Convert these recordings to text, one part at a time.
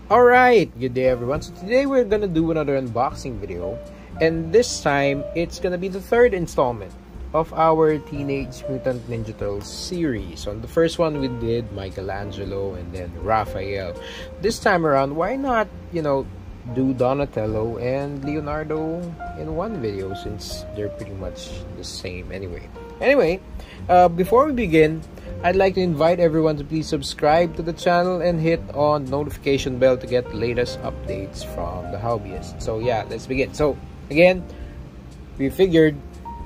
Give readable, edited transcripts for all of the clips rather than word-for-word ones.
Alright, good day everyone. So today we're gonna do another unboxing video, and this time it's gonna be the third installment of our Teenage Mutant Ninja Turtles series. On the first one we did Michelangelo and then Raphael. This time around, why not, do Donatello and Leonardo in one video, since they're pretty much the same anyway. Before we begin, I'd like to invite everyone to please subscribe to the channel and hit on the notification bell to get the latest updates from the hobbyist. So yeah, let's begin. So again, we figured,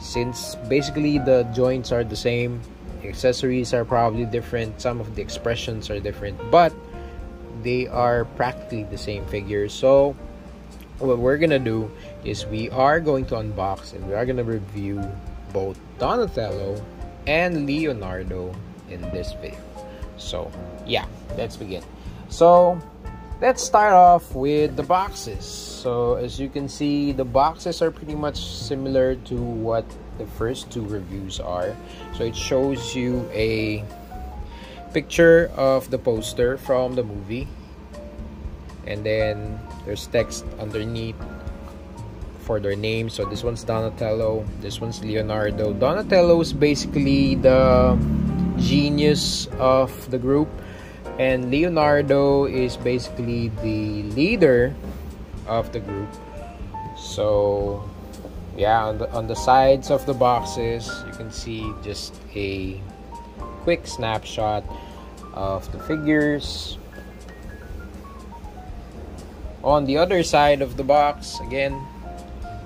since basically the joints are the same, the accessories are probably different, some of the expressions are different, but they are practically the same figures. So what we're gonna do is we are going to unbox and we are gonna review both Donatello and Leonardo in this video. So yeah, let's begin. So let's start off with the boxes. So as you can see, the boxes are pretty much similar to what the first two reviews are. So it shows you a picture of the poster from the movie, and then there's text underneath for their names. So this one's Donatello, this one's Leonardo. Donatello is basically the genius of the group, and Leonardo is basically the leader of the group. So yeah, on the sides of the boxes you can see just a quick snapshot of the figures. On the other side of the box, again,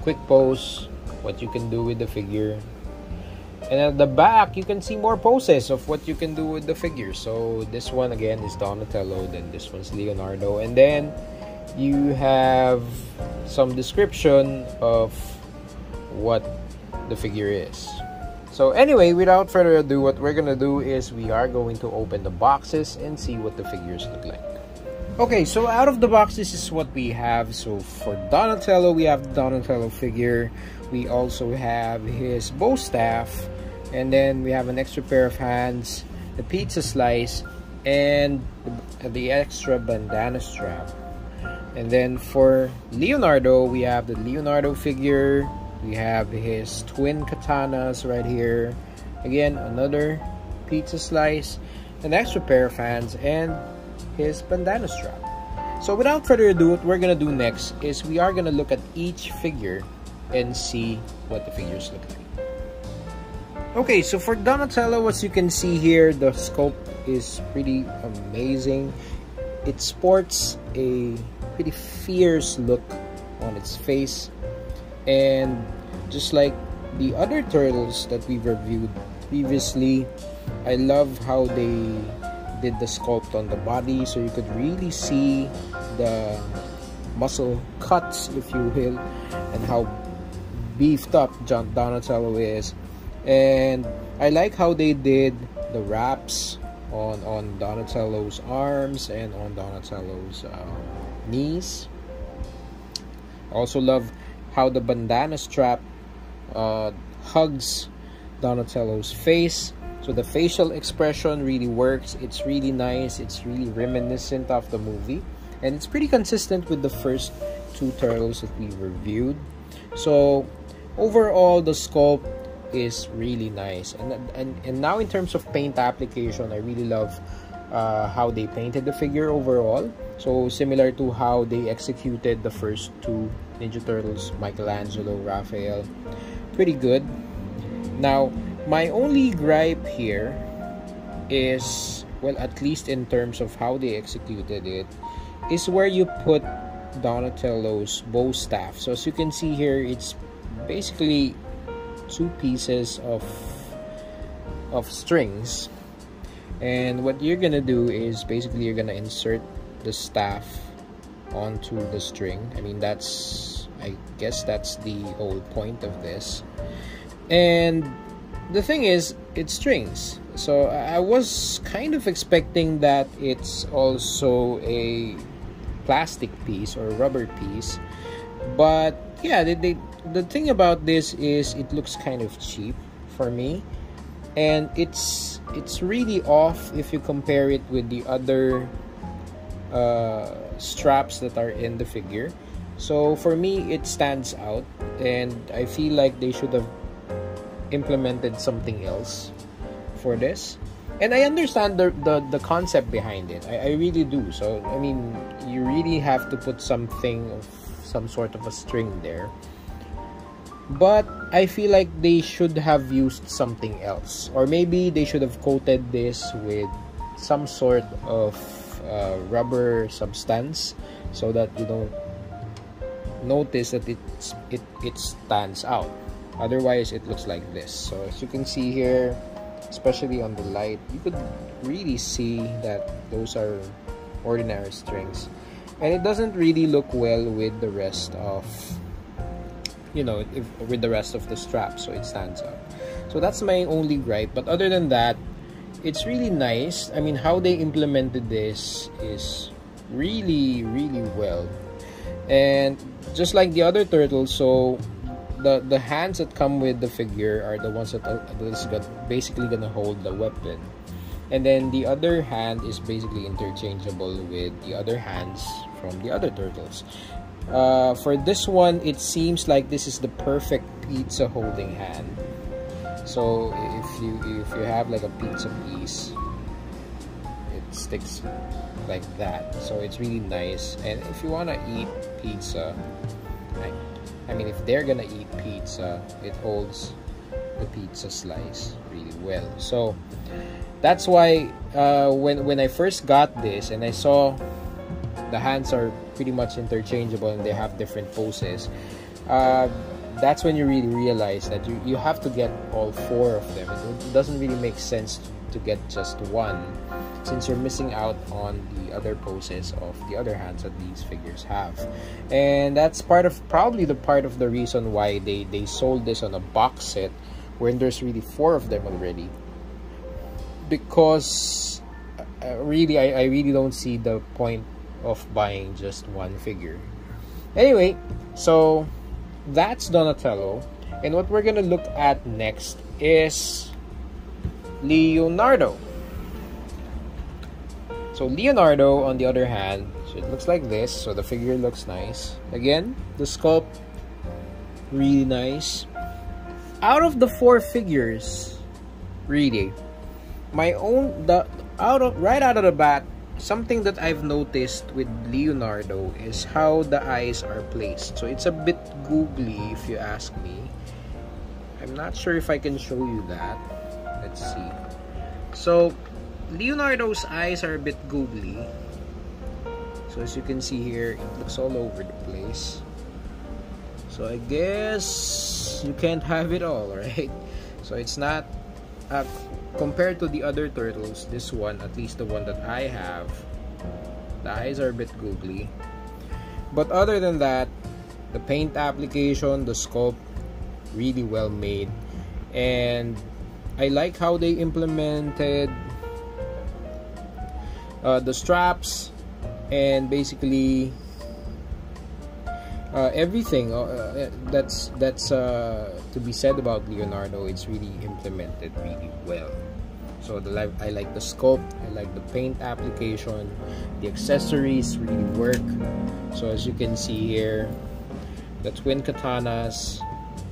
quick pose, what you can do with the figure. And at the back, you can see more poses of what you can do with the figure. So this one again is Donatello, then this one's Leonardo, and then you have some description of what the figure is. So anyway, without further ado, what we're gonna do is we are going to open the boxes and see what the figures look like. Okay, so out of the box, this is what we have. So for Donatello, we have the Donatello figure. We also have his bow staff, and then we have an extra pair of hands, the pizza slice, and the extra bandana strap. And then for Leonardo, we have the Leonardo figure. We have his twin katanas right here. Again, another pizza slice, an extra pair of hands, and his bandana strap. So without further ado, what we're gonna do next is we are gonna look at each figure and see what the figures look like. Okay, so for Donatello, as you can see here, the sculpt is pretty amazing. It sports a pretty fierce look on its face, and just like the other turtles that we've reviewed previously, I love how they did the sculpt on the body, so you could really see the muscle cuts, if you will, and how beefed up Donatello is. And I like how they did the wraps on Donatello's arms and on Donatello's knees. Also love how the bandana strap hugs Donatello's face. So the facial expression really works. It's really nice. It's really reminiscent of the movie, and it's pretty consistent with the first two turtles that we reviewed. So overall, the sculpt is really nice. And now in terms of paint application, I really love how they painted the figure overall. So similar to how they executed the first two Ninja Turtles, Michelangelo, Raphael. Pretty good. Now, my only gripe here is, well, at least in terms of how they executed it, is where you put Donatello's bow staff. So as you can see here, it's basically two pieces of strings, and what you're gonna do is basically you're gonna insert the staff onto the string. I guess that's the whole point of this. And the thing is, it's strings, so I was kind of expecting that it's also a plastic piece or rubber piece, but yeah, the thing about this is it looks kind of cheap for me, and it's really off if you compare it with the other straps that are in the figure. So for me, it stands out, and I feel like they should have implemented something else for this. And I understand the concept behind it. I really do. So I mean, you really have to put something of some sort of a string there. But I feel like they should have used something else, or maybe they should have coated this with some sort of rubber substance so that you don't notice that it stands out. Otherwise, it looks like this. So as you can see here, especially on the light, you could really see that those are ordinary strings, and it doesn't really look well with the rest of, you know, with the rest of the strap, so it stands out. So that's my only gripe. But other than that, it's really nice. I mean, how they implemented this is really, really well. And just like the other turtles, so the hands that come with the figure are the ones that is basically gonna hold the weapon, and then the other hand is basically interchangeable with the other hands from the other turtles. For this one, it seems like this is the perfect pizza holding hand. So if you have like a pizza piece, it sticks like that. So it's really nice. And if you want to eat pizza, I mean, if they're gonna eat pizza, it holds the pizza slice really well. So that's why when I first got this and I saw the hands are pretty much interchangeable and they have different poses, that's when you really realize that you have to get all four of them. It doesn't really make sense to get just one, since you're missing out on the other poses of the other hands that these figures have. And that's probably the part of the reason why they sold this on a box set when there's really four of them already, because really I really don't see the point of buying just one figure. Anyway, so that's Donatello, and what we're gonna look at next is Leonardo. So Leonardo, on the other hand, so it looks like this. So the figure looks nice. Again, the sculpt really nice. Out of the four figures, really, right out of the bat, something that I've noticed with Leonardo is how the eyes are placed. So it's a bit googly, if you ask me. I'm not sure if I can show you that. Let's see. So Leonardo's eyes are a bit googly. So as you can see here, it looks all over the place. So I guess you can't have it all, right? So it's not compared to the other turtles, this one, at least the one that I have, the eyes are a bit googly. But other than that, the paint application, the sculpt, really well made. And I like how they implemented the straps and basically everything that's to be said about Leonardo. It's really implemented really well. So I like the sculpt, I like the paint application, the accessories really work. So as you can see here, the twin katanas,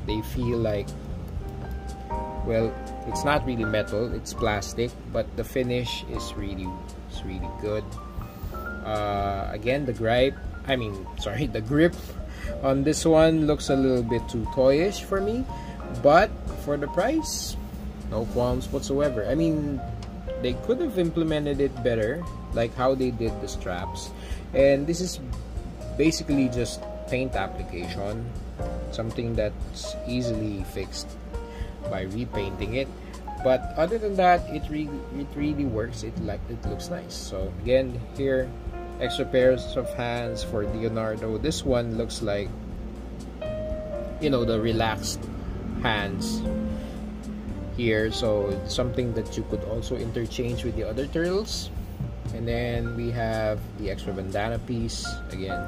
they feel like, well, it's not really metal, it's plastic, but the finish is really good. Again, the grip on this one looks a little bit too toyish for me, but for the price, no qualms whatsoever. I mean, they could have implemented it better, like how they did the straps. And this is basically just paint application, something that's easily fixed by repainting it. But other than that, it really works. It looks nice. So again, here, extra pairs of hands for Leonardo. This one looks like, you know, the relaxed hands here. So it's something that you could also interchange with the other turtles. And then we have the extra bandana piece. Again,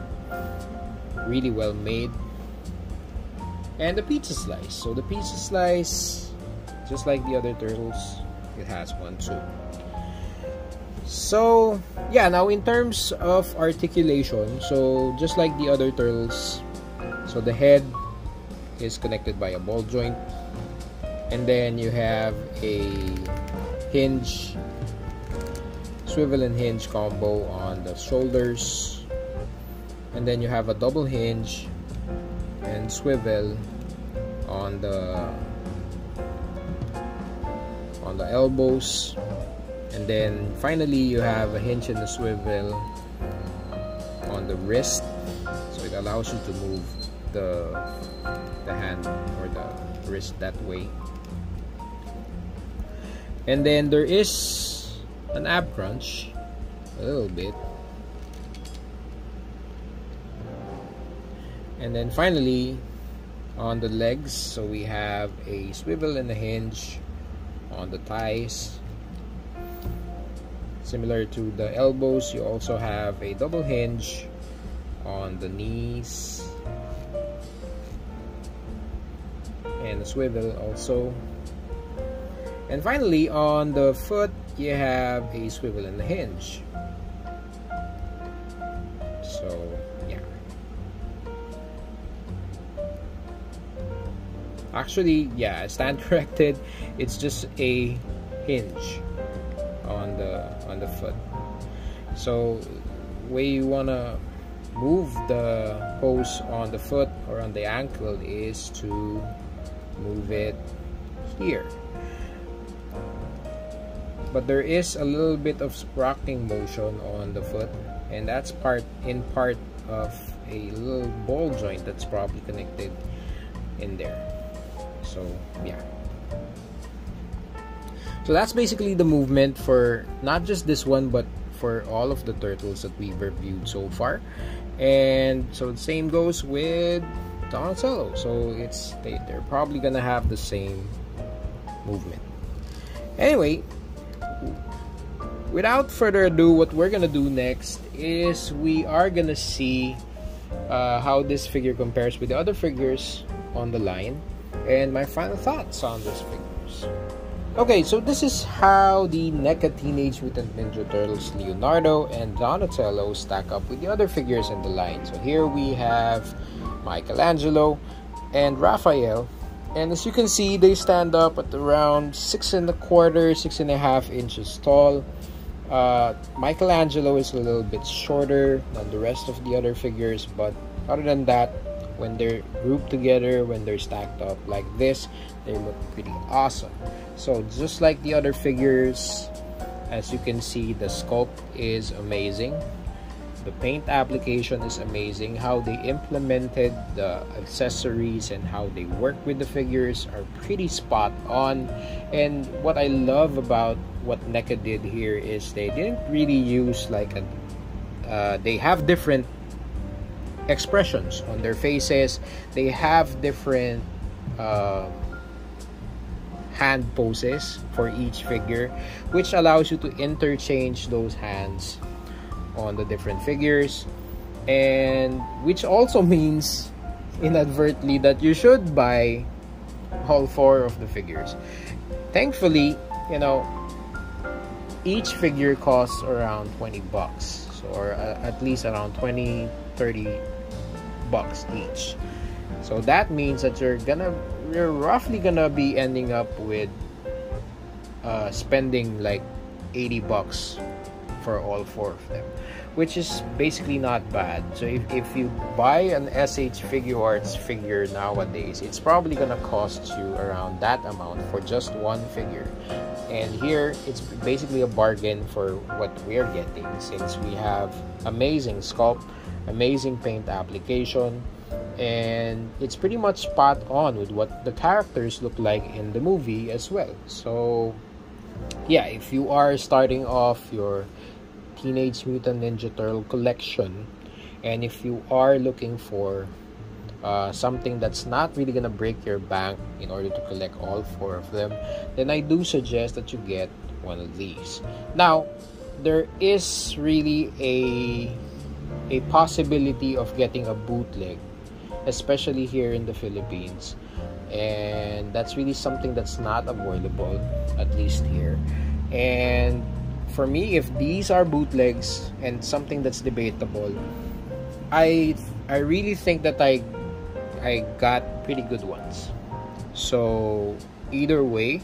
really well made. And the pizza slice. So the pizza slice, just like the other turtles, it has one too. So yeah, now in terms of articulation, so just like the other turtles, so the head is connected by a ball joint, and then you have a hinge, swivel and hinge combo on the shoulders, and then you have a double hinge and swivel on the elbows, and then finally you have a hinge and a swivel on the wrist, so it allows you to move the hand or the wrist that way. And then there is an ab crunch, a little bit, and then finally on the legs, so we have a swivel and a hinge on the thighs. Similar to the elbows, you also have a double hinge on the knees and a swivel also. And finally on the foot, you have a swivel and a hinge. So yeah, actually, yeah, stand corrected, it's just a hinge on the foot. So way you wanna move the hose on the foot or on the ankle is to move it here, but there is a little bit of rocking motion on the foot, and that's part of a little ball joint that's probably connected in there. So yeah, so that's basically the movement for not just this one, but for all of the turtles that we've reviewed so far. And so the same goes with Donatello, so they're probably gonna have the same movement. Anyway, without further ado, what we're gonna do next is we are gonna see how this figure compares with the other figures on the line, and my final thoughts on these figures. Okay, so this is how the NECA Teenage Mutant Ninja Turtles Leonardo and Donatello stack up with the other figures in the line. So here we have Michelangelo and Raphael, and as you can see, they stand up at around 6.25–6.5 inches tall. Michelangelo is a little bit shorter than the rest of the other figures, but other than that, when they're grouped together, when they're stacked up like this, they look pretty awesome. So just like the other figures, as you can see, the sculpt is amazing, the paint application is amazing, how they implemented the accessories and how they work with the figures are pretty spot on. And what I love about what NECA did here is they didn't really use like they have different expressions on their faces, they have different hand poses for each figure, which allows you to interchange those hands on the different figures, and which also means inadvertently that you should buy all 4 of the figures. Thankfully, you know, each figure costs around 20 bucks, so, or at least around 20–30 bucks each. So that means that you're roughly gonna be ending up with spending like 80 bucks for all 4 of them, which is basically not bad. So if you buy an SH Figuarts figure nowadays, it's probably gonna cost you around that amount for just one figure. And here it's basically a bargain for what we're getting, since we have amazing sculpt, amazing paint application, and it's pretty much spot on with what the characters look like in the movie as well. So yeah, if you are starting off your Teenage Mutant Ninja Turtle collection, and if you are looking for something that's not really gonna break your bank in order to collect all 4 of them, then I do suggest that you get one of these. Now, there is really a possibility of getting a bootleg, especially here in the Philippines, and that's really something that's not avoidable, at least here. And for me, if these are bootlegs and something that's debatable, I really think that I got pretty good ones. So either way,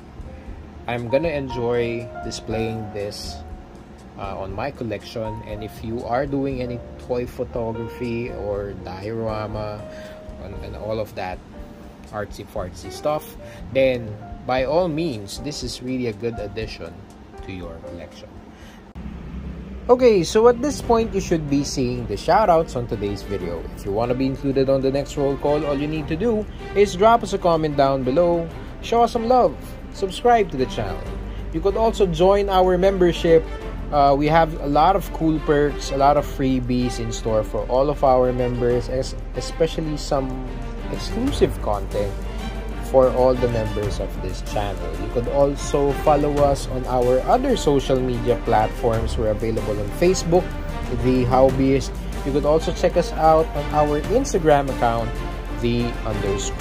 I'm gonna enjoy displaying this on my collection. And if you are doing any toy photography or diorama and all of that artsy fartsy stuff, then by all means, this is really a good addition to your collection. Okay, so at this point, you should be seeing the shoutouts on today's video. If you want to be included on the next roll call, all you need to do is drop us a comment down below, show us some love, subscribe to the channel. You could also join our membership. We have a lot of cool perks, a lot of freebies in store for all of our members, especially some exclusive content for all the members of this channel. You could also follow us on our other social media platforms. We're available on Facebook, The Hobbyist. You could also check us out on our Instagram account, The_Hobbyist.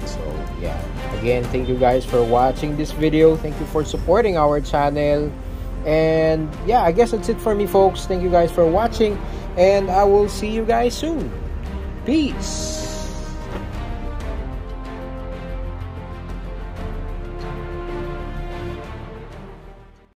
So yeah, again, thank you guys for watching this video. Thank you for supporting our channel. And yeah, I guess that's it for me, folks. Thank you guys for watching, and I will see you guys soon. Peace.